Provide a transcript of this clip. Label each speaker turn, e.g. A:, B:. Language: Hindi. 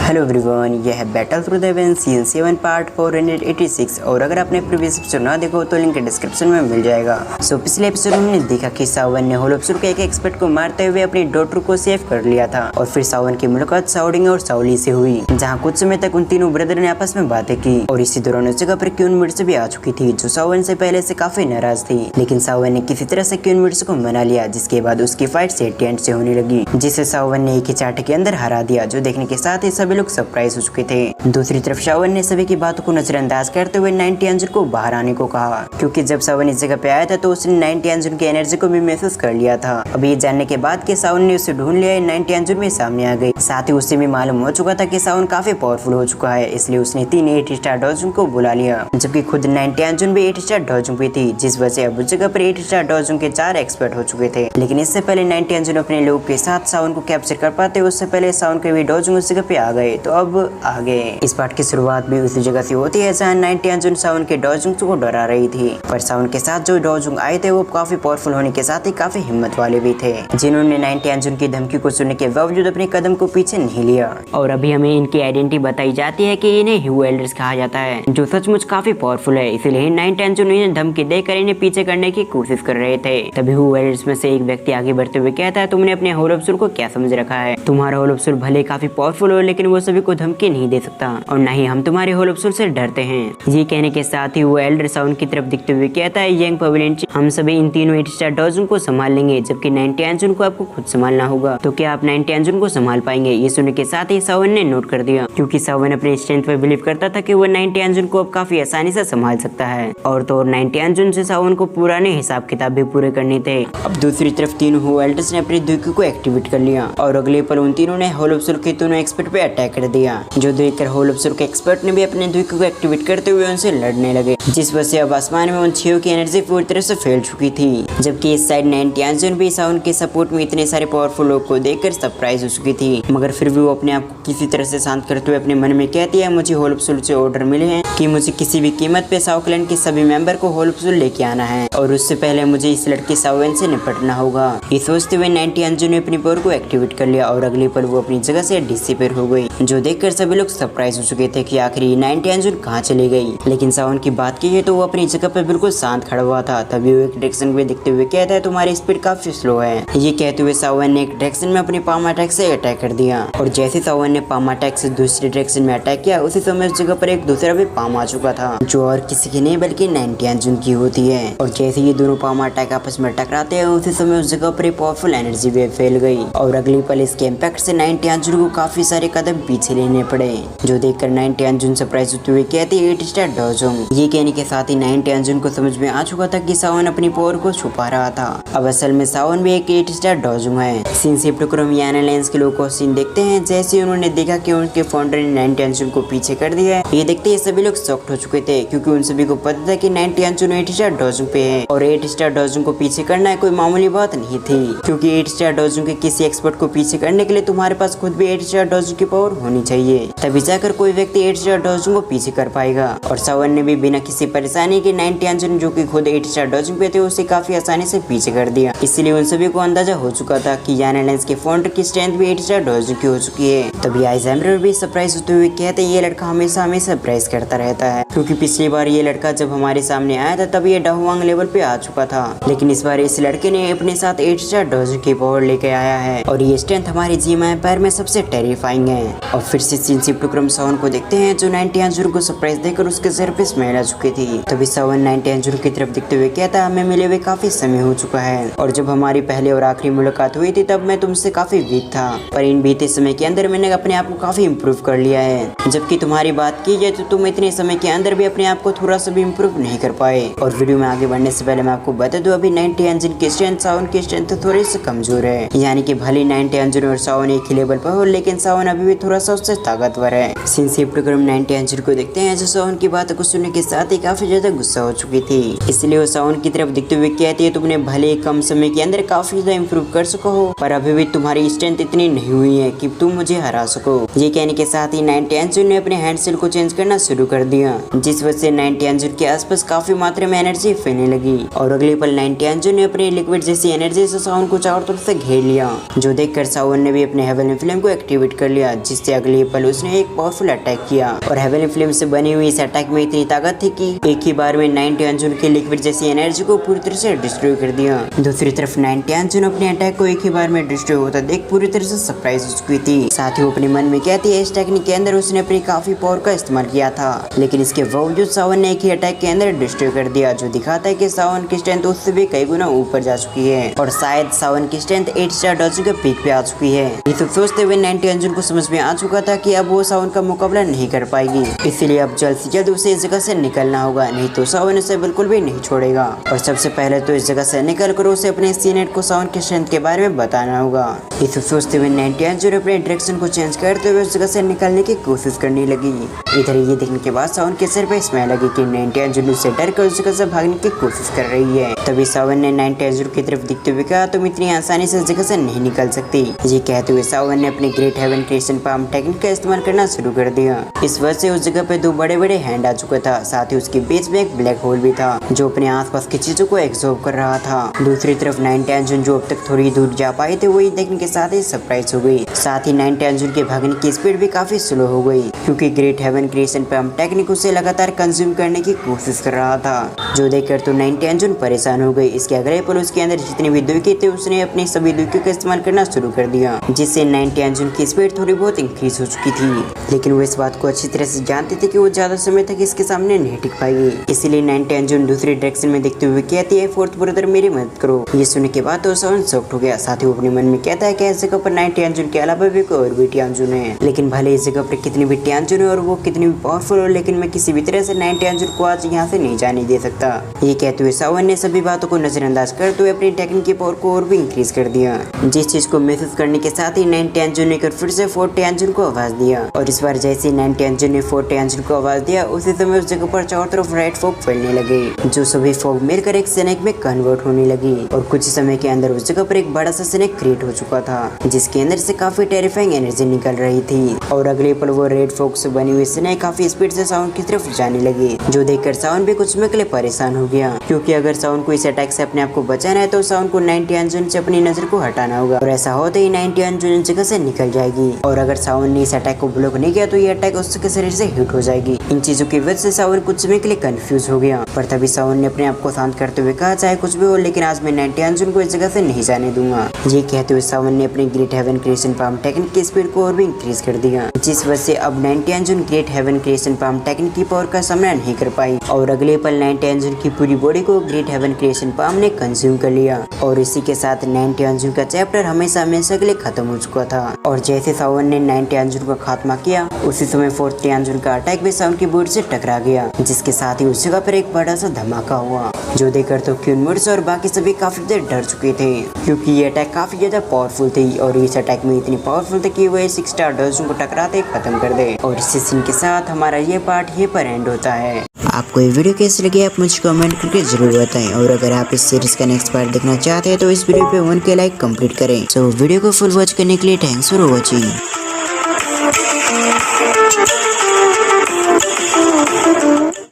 A: हेलो एवरीवन, यह है battle through the haven season 7 part 486। और अगर आपने प्रीवियस एपिसोड ना देखो तो लिंक डिस्क्रिप्शन में मिल जाएगा। पिछले एपिसोड में हमने देखा कि सावन ने होलोप्सुर के एक एक्सपर्ट को मारते हुए अपनी डॉटर को सेव कर लिया था और फिर सावन की मुलाकात साउडिंग और साउली से हुई, जहाँ कुछ समय तक उन तीनों ब्रदर ने आपस में बातें की। और इसी दौरान उस जगह पर क्यून मिर्स भी आ चुकी थी, जो सावन से पहले से काफी नाराज थी। लेकिन सावन ने किसी तरह से क्यून मिर्स को मना लिया, जिसके बाद उसकी फाइट सेट एंड से होने लगी, जिसे सावन ने एक ही चाट के अंदर हरा दिया, जो देखने के साथ ही सभी लोग सरप्राइज हो चुके थे। दूसरी तरफ सावन ने सभी की बातों को नजरअंदाज करते हुए 90 अंजुन को बाहर आने को कहा, क्योंकि जब सावन इस जगह पे आया था तो उसने 90 अंजुन की एनर्जी को भी महसूस कर लिया था। अब ये जानने के बाद कि सावन ने उसे ढूंढ लिया, 90 अंजुन में सामने आ गई। साथ ही उससे भी मालूम हो चुका था कि सावन काफी पावरफुल हो चुका है, इसलिए उसने 3 8 स्टार डोजुन को बुला लिया, जबकि खुद 90 अंजुन भी 8 स्टार डोजुन पे थी, जिस वजह से अब उस जगह पर 8 स्टार डोजुन के 4 एक्सपर्ट हो चुके थे। लेकिन इससे पहले 90 अंजुन अपने लोगों के साथ सावन को कैप्चर कर पाते, उससे पहले सावन के भी डोजुन उस जगह पे आ गए। तो अब आगे इस पार्ट की शुरुआत भी उसी जगह से होती है जहाँ 90 अंजुन सावन के डोजुन को डरा रही थी। पर सावन के साथ जो डोजुन आए थे वो काफी पावरफुल होने के साथ ही काफी हिम्मत वाले भी थे, जिन्होंने 90 अंजुन की धमकी को सुनने के बावजूद अपने कदम को पीछे नहीं लिया। और अभी हमें इनकी आइडेंटिटी बताई जाती है कि इन्हें ह्यू एल्डर्स कहा जाता है, जो सचमुच काफी पावरफुल है। इसलिए 90 अंजुन इन्हें धमकी देकर इन्हें पीछे करने की कोशिश कर रहे थे। तभी ह्यू एल्डर्स में से एक व्यक्ति आगे बढ़ते हुए कहता है, तुमने अपने होलोप्सुर को क्या समझ रखा है? तुम्हारा होलोप्सुर भले काफी पावरफुल हो, लेकिन वो सभी को धमकी नहीं दे सकता, और न ही हम तुम्हारे होलोप्सुर से डरते हैं। ये कहने के साथ ही वो एल्डर साउंड की तरफ दिखते हुए कहता है, यंग पवेलियन, हम सभी इन तीनों 8 स्टार डोजुन को संभाल लेंगे, जबकि 90 अंजुन को आपको खुद संभालना होगा। तो क्या आप 90 अंजुन को संभाल पाएंगे? ये सुनने के साथ ही सावन ने नोट कर दिया, क्योंकि सावन अपने स्ट्रेंथ पर बिलीव करता था कि वो 90 अंजुन को अब काफी आसानी से संभाल सकता है। और तो 90 अंजुन से सावन को पुराने हिसाब किताब भी पूरे करने थे। अब दूसरी तरफ तीनों एल्डर्स ने अपनी द्विकी को एक्टिवेट कर लिया, और अगले पल उन तीनों ने होलोप्सुर के तीनों एक्सपर्ट पे अटैक कर दिया, जो देखकर होलोप्सुर के एक्सपर्ट ने भी अपने द्विकी को एक्टिवेट करते हुए उनसे लड़ने लगे, जिस वजह से अब आसमान में उन 6 की एनर्जी पूरी तरह से फैल चुकी थी। जबकि इस साइड 90 अंजुन भी सावन के सपोर्ट में इतने सारे पावरफुल लोग को देखकर सरप्राइज हो चुकी थी, मगर फिर भी वो अपने आप को किसी तरह से शांत करते हुए अपने मन में कहती है, मुझे होलोप्सुर से ऑर्डर मिले हैं कि मुझे किसी भी कीमत पे साओ क्लैन के सभी मेंबर को होलोप्सुर लेके आना है, और उससे पहले मुझे इस लड़की सावन से निपटना होगा। ये सोचते हुए 90 अंजुन ने अपनी पावर को एक्टिवेट कर लिया, और अगले पल वो अपनी जगह से डिसअपीयर हो गई, जो देखकर सभी लोग सरप्राइज हो चुके थे कि आखिर 90 अंजुन कहाँ चली गई। लेकिन सावन की बात की है तो वो अपनी जगह पर बिल्कुल शांत खड़ा हुआ था। तभी वो एक डायरेक्शन में देखते हुए कहता है, तुम्हारी स्पीड काफी स्लो है। ये कहते हुए सावन ने एक डायरेक्शन में अपनी पाम अटैक से अटैक कर दिया, और जैसे सावन ने पाम अटैक से दूसरी डायरेक्शन में अटैक किया, उसी समय उस जगह पर एक दूसरा भी पाम आ चुका था, जो और किसी की नहीं बल्कि 90 अंजुन की होती है। और जैसे ये दोनों पाम अटैक आपस में टकराते हैं, उसी समय उस जगह पर एक पावरफुल एनर्जी वेव फैल गई, और अगली पल इसके इम्पैक्ट से 90 अंजुन को काफी सारे कदम पीछे लेने पड़े, जो देखकर 90 अंजुन सरप्राइज होते हुए कहती है, 8 स्टार डोजुन। ये कहने के साथ ही 90 अंजुन को समझ में आ चुका था कि सावन अपनी पावर को छुपा रहा था। अब असल में सावन भी एक 8 स्टार डोजुन है। सीन शिफ्ट करो, याना लेंस के लोगों को सीन देखते हैं। जैसे उन्होंने देखा कि उनके फाउंडर ने 90 अंजुन को पीछे कर दिया है, ये देखते ही सभी लोग शॉक्ड हो चुके थे, क्योंकि उन सभी को पता था कि 90 अंजुन 8 स्टार डोजुन पे है, और 8 स्टार डोजुन को पीछे करना कोई मामूली बात नहीं थी, क्योंकि 8 स्टार डोजुन के किसी एक्सपर्ट को पीछे करने के लिए तुम्हारे पास खुद भी 8 स्टार डोजुन की पावर होनी चाहिए, तभी जाकर कोई व्यक्ति 8 स्टार डोजुन को पीछे कर पाएगा। और सावन ने भी बिना किसी परेशानी के 90 अंजुन, जो कि खुद 8 स्टार डोजुन पे थे, उसे काफी आसानी से पीछे कर दिया। इसलिए उन सभी को अंदाजा हो चुका था कि याना लेंस के फाउंडर की स्ट्रेंथ भी 8 स्टार डोजुन की हो चुकी है। तभी आइजैम्बर भी सरप्राइज होते हुए कहते, ये लड़का हमेशा हमें सरप्राइज करता रहता है, क्योंकि पिछली बार ये लड़का जब हमारे सामने आया था तब ये डाहुआंग लेवल पे आ चुका था, लेकिन इस बार इस लड़के ने अपने साथ 8 स्टार डोजुन की पावर लेके आया है, और ये स्ट्रेंथ हमारी जीमा एम्पायर में सबसे टेरिफाइंग है। और फिर से सीन शिफ्ट क्रम सावन को देखते हैं, जो 90 अंजुन को सरप्राइज देकर उसके सर पे स्मेल आ चुकी थी। तभी सावन 90 अंजुन की तरफ दिखते हुए कहता, हमें मिले हुए काफी समय हो चुका है, और जब हमारी पहली और आखिरी मुलाकात हुई थी तब मैं तुमसे काफी वीक था, पर इन बीते समय के अंदर मैंने अपने आप को काफी इम्प्रूव कर लिया है। जबकि तुम्हारी बात की जाए तो तुम इतने समय के अंदर भी अपने आप को थोड़ा सा भी इम्प्रूव नहीं कर पाए। और वीडियो में आगे बढ़ने से पहले मैं आपको बता दूं, अभी 90 अंजुन की स्ट्रेंथ सावन की स्ट्रेंथ थोड़ी सी कमजोर है, यानी कि भले 90 अंजुन और सावन एक ही लेवल पर हो, लेकिन सावन अभी भी थोड़ा सा उससे ताकतवर है। सीन शिफ्ट क्रम 90 अंजुन को देखते हैं, जो सावन की बात को सुनने के साथ ही काफी ज्यादा गुस्सा हो चुकी थी, इसलिए वो सावन की तरफ दिखते हुए कहती है, तुमने भले कम समय के अंदर काफी ज्यादा इम्प्रूव कर सको हो, पर अभी भी तुम्हारी स्ट्रेंथ इतनी नहीं हुई है कि तुम मुझे हरा सको। ये कहने के साथ ही 90 अंजुन ने अपने हैंड सेल को चेंज करना शुरू कर कर दिया, जिस वजह से 90 अंजुन के आसपास काफी मात्रा में एनर्जी फैलने लगी और अगले पल 90 अंजुन ने अपनी लिक्विड जैसी एनर्जी से सावन को चारों तरफ से घेर लिया, जो देखकर सावन ने भी अपने हेवनली फ्लेम को एक्टिवेट कर लिया, जिससे अगले पल उसने एक पावरफुल अटैक किया और हेवनली फ्लेम से बनी हुई इस अटैक में इतनी ताकत थी कि एक ही बार में 90 अंजुन के लिक्विड जैसी एनर्जी को पूरी तरह से डिस्ट्रॉय कर दिया। दूसरी तरफ 90 अंजुन अपने अटैक को एक ही बार में डिस्ट्रॉय होता देख पूरी तरह से सरप्राइज हो चुकी थी। साथ ही वो अपने मन में कहती है इस टेक्निक के अंदर उसने अपनी काफी पावर का इस्तेमाल किया था, लेकिन इसके बावजूद सावन ने एक ही अटैक के अंदर डिस्ट्रॉय कर दिया, जो दिखाता है कि सावन की स्ट्रेंथ उससे भी कई गुना ऊपर जा चुकी है और शायद सावन की स्ट्रेंथ 8 स्टार डॉजिंग के पीक पे आ चुकी है। ये तो सोचते हुए 90 अंजुन को समझ में आ चुका था कि अब वो सावन का मुकाबला नहीं कर पाएगी, इसीलिए अब जल्द से जल्द उसे इस जगह से निकलना होगा, नहीं तो सावन उसे बिल्कुल भी नहीं छोड़ेगा। और सबसे पहले तो इस जगह से निकल कर उसे अपने सीनियर को सावन की स्ट्रेंथ के बारे में बताना होगा। इसे सोचते हुए 90 अंजुन अपने डायरेक्शन को चेंज करते हुए उस जगह से निकलने की कोशिश करने लगी। इधर ये देखने के बाद सावन के सिर पे स्मेल लगी कि 90 अंजुन उससे डर कर उस जगह से भागने की कोशिश कर रही है। तभी सावन ने 90 अंजुन की तरफ दिखते हुए कहा तुम इतनी आसानी से इस जगह से नहीं निकल सकती। ये कहते हुए सावन ने अपने great heaven creation palm technique का इस्तेमाल करना शुरू कर दिया। इस वजह से उस जगह पे 2 बड़े बड़े हैंड आ चुका था, साथ ही उसके बीच में एक ब्लैक होल भी था जो अपने आसपास की चीजों को एब्जॉर्ब कर रहा था। दूसरी तरफ 90 अंजुन जो अब तक थोड़ी दूर जा पाए थे वही देखने के साथ ही सरप्राइज हो गई। साथ ही 90 अंजुन के भागने की स्पीड भी काफी स्लो हो गई, क्योंकि great heaven creation palm technique उसे लगातार कंज्यूम करने की कोशिश कर रहा था, जो देखकर तो 90 अंजुन परेशान हो गई। इसके अगले पल उसके अंदर जितनी भी दुर्गे थे उसने अपनी सभी दुर्गे का इस्तेमाल करना शुरू कर दिया, जिससे 90 अंजुन की स्पीड थोड़ी बहुत इंक्रीज हो चुकी थी, लेकिन वो इस बात को अच्छी तरह से जानती थी कि वो ज्यादा समय तक इसके सामने नहीं टिक पाएगी। इसलिए 90 अंजुन दूसरी डायरेक्शन में देखते हुए कहती है फोर्थ ब्रदर मेरी मदद करो। ये सुनने के बाद तो सावन शॉक्ड हो गया, साथ ही वो अपने मन में कहता है कि इस जगह पर 90 अंजुन के अलावा भी कोई और भी टियानजुन है, लेकिन भले इस जगह पर कितनी भी टियानजुन है और वो कितनी भी पावरफुल हो, लेकिन मैं किसी भी तरह से 90 अंजुन को आज यहाँ से नहीं जाने दे सकता। ये कहते हुए सावन ने सभी बातों को नजरअंदाज करते हुए अपनी टेक्निक की पावर को और भी इंक्रीज कर दिया, जिस चीज को महसूस करने के साथ ही 90 अंजुन ने फिर से 40 अंजुन को आवाज दिया। और इस बार जैसे 90 अंजुन ने 40 अंजुन को आवाज दिया उसी समय उस जगह पर चारों तरफ रेड फॉग फैलने लगे, जो सभी फॉग मिलकर एक स्नेक में कन्वर्ट होने लगी और कुछ समय के अंदर उस जगह पर एक बड़ा सा स्नेक क्रिएट हो चुका था, जिसके अंदर से काफी टेरिफाइंग एनर्जी निकल रही थी। और अगले पल वो रेड फॉग से बनी हुई स्नेक काफी स्पीड से सावन की तरफ जाने लगी, जो देखकर सावन भी कुछ समय के लिए परेशान हो गया, क्योंकि अगर सावन को इस अटैक से अपने आप को बचाना है तो सावन को 90 अंजुन से अपनी नजर को हटाना होगा, और ऐसा होते ही 90 अंजुन जगह से निकल जाएगी। और अगर सावन ने इस अटैक को ब्लॉक नहीं किया तो ये अटैक उसके शरीर से हिट हो जाएगी। इन चीजों की वजह से सावन कुछ समय के लिए कंफ्यूज हो गया, पर तभी सावन ने अपने आप को शांत करते हुए कहा चाहे कुछ भी हो लेकिन आज मैं 90 अंजुन को इस जगह से नहीं जाने दूंगा। ये कहते हुए सावन ने अपनी great heaven creation palm technique की स्पीड को और भी इंक्रीज कर दिया, जिस वजह से अब 90 अंजुन great heaven creation palm technique की पावर का सामना नहीं कर पाई और अगले पल 90 अंजुन की पूरी बॉडी को ग्रेट हेवन क्रिएशन पाम ने कंज्यूम कर लिया। और इसी के साथ 90 अंजुन का चैप्टर हमेशा हमेशा के लिए खत्म हो चुका था। और जैसे सावन ने 90 अंजुन का खात्मा किया उसी समय 40 अंजुन का अटैक भी सावन की बॉडी से टकरा गया, जिसके साथ ही उस जगह पर एक बड़ा सा धमाका हुआ, जो देखकर तो क्यूनवर्ड्स और बाकी सभी काफी देर डर चुके थे, क्योंकि ये अटैक काफी ज्यादा पावरफुल थी और इस अटैक में इतनी पावरफुल थी कि वह 6 स्टार डॉजिंग को टकराते खत्म कर दे। और इसी सीन के साथ हमारा ये पार्ट ये पर एंड होता है। आपको ये वीडियो कैसी लगी आप मुझे कमेंट करके जरूर बताएं, और अगर आप इस सीरीज का नेक्स्ट पार्ट देखना चाहते हैं तो इस वीडियो पे 1K लाइक कंप्लीट करें। सो वीडियो को फुल वॉच करने के लिए थैंक्स फॉर वॉचिंग।